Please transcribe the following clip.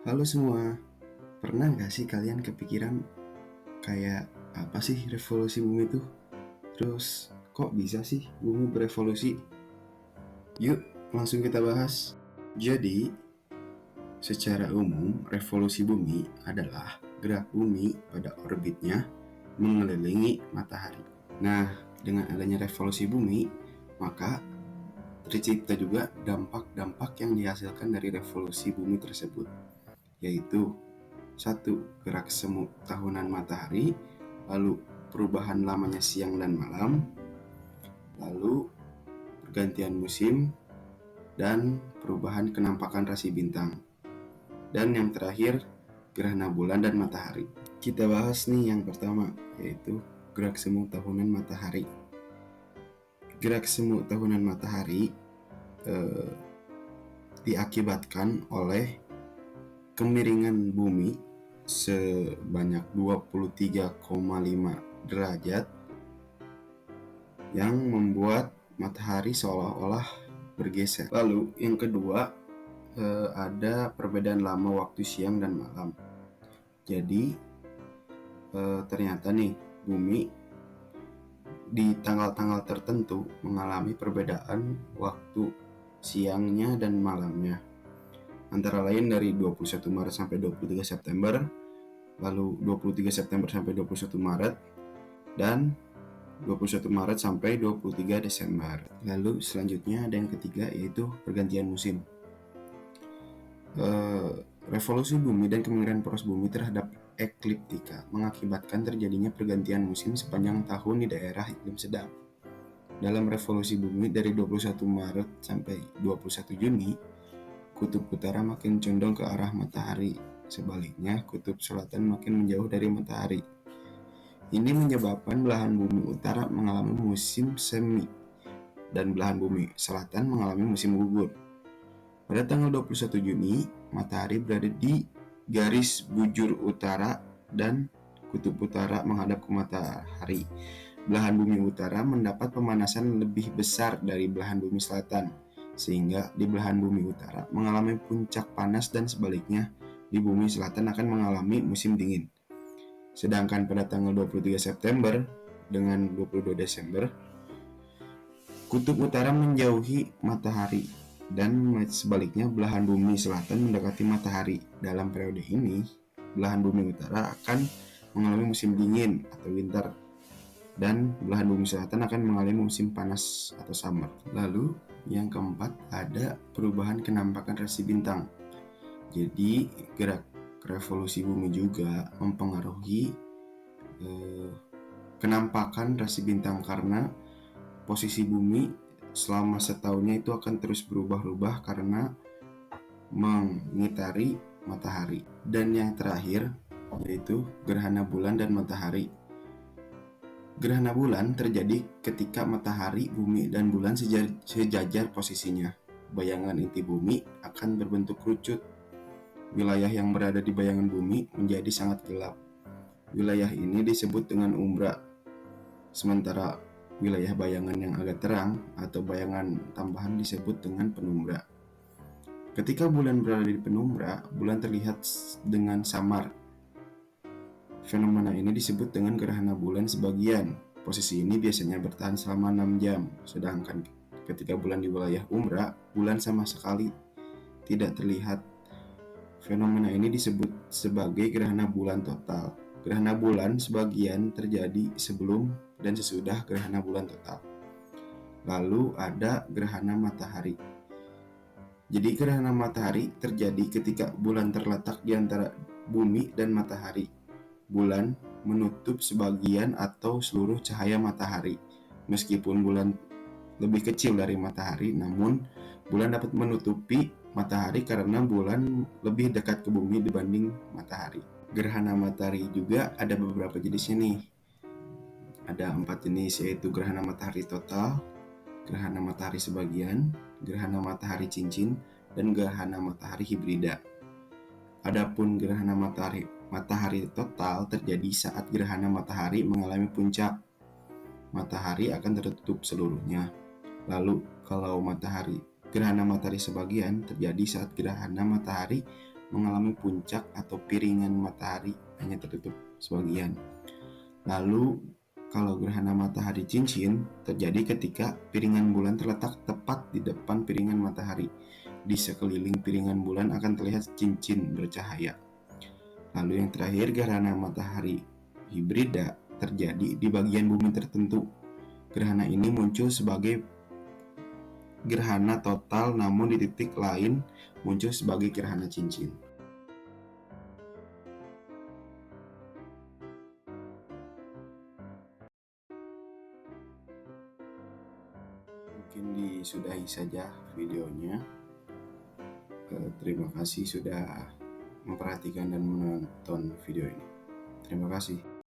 Halo semua, pernah nggak sih kalian kepikiran kayak apa sih revolusi bumi itu? Terus kok bisa sih bumi berevolusi? Yuk langsung kita bahas. Jadi, secara umum revolusi bumi adalah gerak bumi pada orbitnya mengelilingi matahari. Nah, dengan adanya revolusi bumi, maka tercipta juga dampak-dampak yang dihasilkan dari revolusi bumi tersebut, yaitu satu, gerak semu tahunan matahari, lalu perubahan lamanya siang dan malam, lalu pergantian musim, dan perubahan kenampakan rasi bintang. Dan yang terakhir, gerhana bulan dan matahari. Kita bahas nih yang pertama, yaitu gerak semu tahunan matahari. Gerak semu tahunan matahari diakibatkan oleh kemiringan bumi sebanyak 23,5 derajat yang membuat matahari seolah-olah bergeser. Lalu yang kedua, ada perbedaan lama waktu siang dan malam. Jadi ternyata nih bumi di tanggal-tanggal tertentu mengalami perbedaan waktu siangnya dan malamnya. Antara lain dari 21 Maret sampai 23 September, lalu 23 September sampai 21 Maret, dan 21 Maret sampai 23 Desember. Lalu selanjutnya ada yang ketiga, yaitu pergantian musim. Revolusi bumi dan kemiringan poros bumi terhadap ekliptika mengakibatkan terjadinya pergantian musim sepanjang tahun di daerah iklim sedang. Dalam revolusi bumi dari 21 Maret sampai 21 Juni, kutub utara makin condong ke arah matahari. Sebaliknya, kutub selatan makin menjauh dari matahari. Ini menyebabkan belahan bumi utara mengalami musim semi dan belahan bumi selatan mengalami musim gugur. Pada tanggal 21 Juni, matahari berada di garis bujur utara dan kutub utara menghadap ke matahari. Belahan bumi utara mendapat pemanasan lebih besar dari belahan bumi selatan, sehingga di belahan bumi utara mengalami puncak panas dan sebaliknya di bumi selatan akan mengalami musim dingin. Sedangkan pada tanggal 23 September dengan 22 Desember, kutub utara menjauhi matahari dan sebaliknya belahan bumi selatan mendekati matahari. Dalam periode ini, belahan bumi utara akan mengalami musim dingin atau winter dan belahan bumi selatan akan mengalami musim panas atau summer. Lalu yang keempat, ada perubahan kenampakan rasi bintang. Jadi gerak revolusi bumi juga mempengaruhi kenampakan rasi bintang karena posisi bumi selama setahunnya itu akan terus berubah-ubah karena mengitari matahari. Dan yang terakhir, yaitu gerhana bulan dan matahari. Gerhana bulan terjadi ketika matahari, bumi, dan bulan sejajar posisinya. Bayangan inti bumi akan berbentuk kerucut. Wilayah yang berada di bayangan bumi menjadi sangat gelap. Wilayah ini disebut dengan umbra. Sementara wilayah bayangan yang agak terang atau bayangan tambahan disebut dengan penumbra. Ketika bulan berada di penumbra, bulan terlihat dengan samar. Fenomena ini disebut dengan gerhana bulan sebagian. Posisi ini biasanya bertahan selama 6 jam, sedangkan ketika bulan di wilayah umbra, bulan sama sekali tidak terlihat. Fenomena ini disebut sebagai gerhana bulan total. Gerhana bulan sebagian terjadi sebelum dan sesudah gerhana bulan total. Lalu ada gerhana matahari. Jadi gerhana matahari terjadi ketika bulan terletak di antara bumi dan matahari. Bulan menutup sebagian atau seluruh cahaya matahari. Meskipun bulan lebih kecil dari matahari, namun bulan dapat menutupi matahari karena bulan lebih dekat ke bumi dibanding matahari. Gerhana matahari juga ada beberapa jenisnya nih. Ada 4 jenis, yaitu gerhana matahari total, gerhana matahari sebagian, gerhana matahari cincin, dan gerhana matahari hibrida. Adapun gerhana matahari total terjadi saat gerhana matahari mengalami puncak. Matahari akan tertutup seluruhnya. Lalu kalau gerhana matahari sebagian terjadi saat gerhana matahari mengalami puncak atau piringan matahari hanya tertutup sebagian. Lalu kalau gerhana matahari cincin terjadi ketika piringan bulan terletak tepat di depan piringan matahari. Di sekeliling piringan bulan akan terlihat cincin bercahaya. Lalu yang terakhir, gerhana matahari hibrida terjadi di bagian bumi tertentu. Gerhana ini muncul sebagai gerhana total, namun di titik lain muncul sebagai gerhana cincin. Mungkin disudahi saja videonya. Terima kasih sudah memperhatikan dan menonton video ini. Terima kasih.